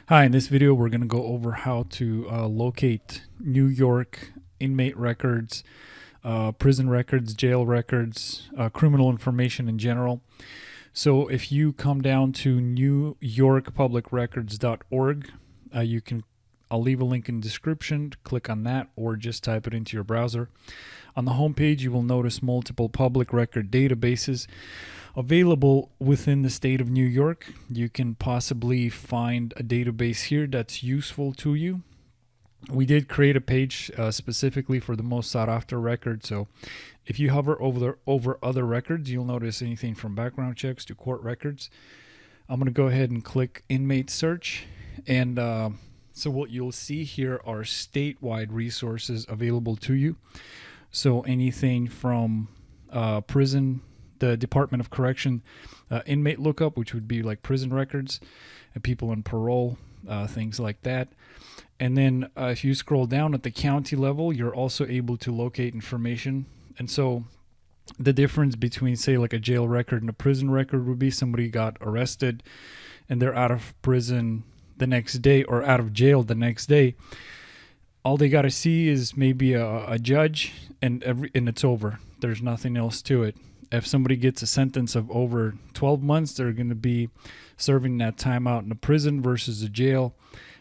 Hi, in this video we're going to go over how to locate New York inmate records, prison records, jail records, criminal information in general. So if you come down to newyorkpublicrecords.org, I'll leave a link in the description. Click on that or just type it into your browser. On the homepage you will notice multiple public record databases available within the state of New York. You can possibly find a database here that's useful to you. We did create a page specifically for the most sought after records. So if you hover over other records, you'll notice anything from background checks to court records. I'm going to go ahead and click inmate search. And so what you'll see here are statewide resources available to you. So anything from prison, the Department of Correction inmate lookup, which would be like prison records and people on parole, things like that. And then if you scroll down at the county level, you're also able to locate information. And so the difference between, say, like a jail record and a prison record would be somebody got arrested and they're out of prison the next day or out of jail the next day. All they got to see is maybe a judge and it's over. There's nothing else to it. If somebody gets a sentence of over 12 months, they're going to be serving that time out in a prison versus a jail.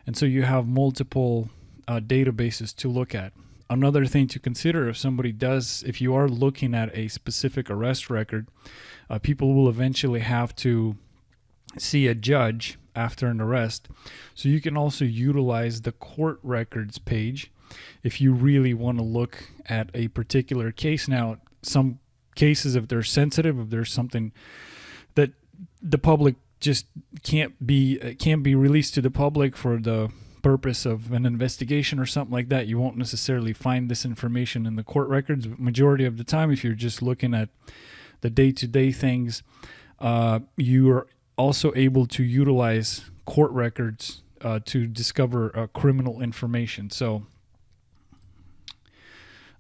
And so you have multiple databases to look at. Another thing to consider if you are looking at a specific arrest record, people will eventually have to see a judge after an arrest. So you can also utilize the court records page if you really want to look at a particular case. Now, some cases, if they're sensitive, if there's something that the public just can't be released to the public for the purpose of an investigation or something like that, you won't necessarily find this information in the court records. But majority of the time, if you're just looking at the day-to-day things, you are also able to utilize court records to discover criminal information. So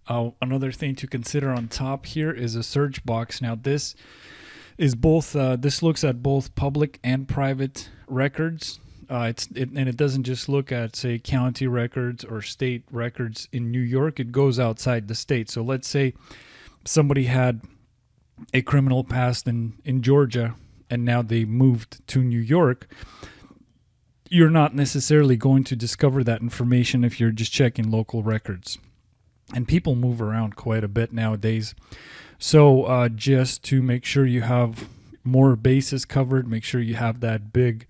another thing to consider on top here is a search box. Now this is both. This looks at both public and private records. And it doesn't just look at, say, county records or state records in New York. It goes outside the state. So let's say somebody had a criminal past in Georgia and now they moved to New York. You're not necessarily going to discover that information if you're just checking local records. And people move around quite a bit nowadays. So just to make sure you have more bases covered, make sure you have that big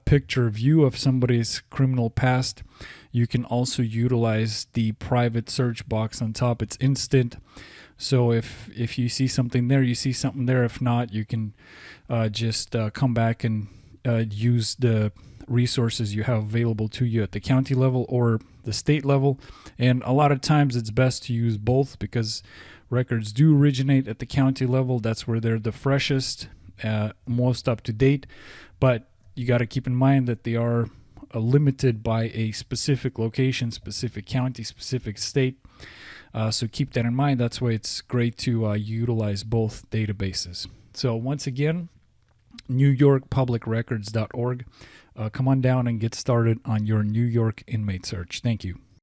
picture view of somebody's criminal past, you can also utilize the private search box on top. It's instant. So if you see something there, you see something there. If not, you can just come back and use the resources you have available to you at the county level or the state level. And a lot of times it's best to use both because records do originate at the county level. That's where they're the freshest, most up to date. But you got to keep in mind that they are limited by a specific location, specific county, specific state. So keep that in mind. That's why it's great to utilize both databases. So once again, newyorkpublicrecords.org. Come on down and get started on your New York inmate search. Thank you.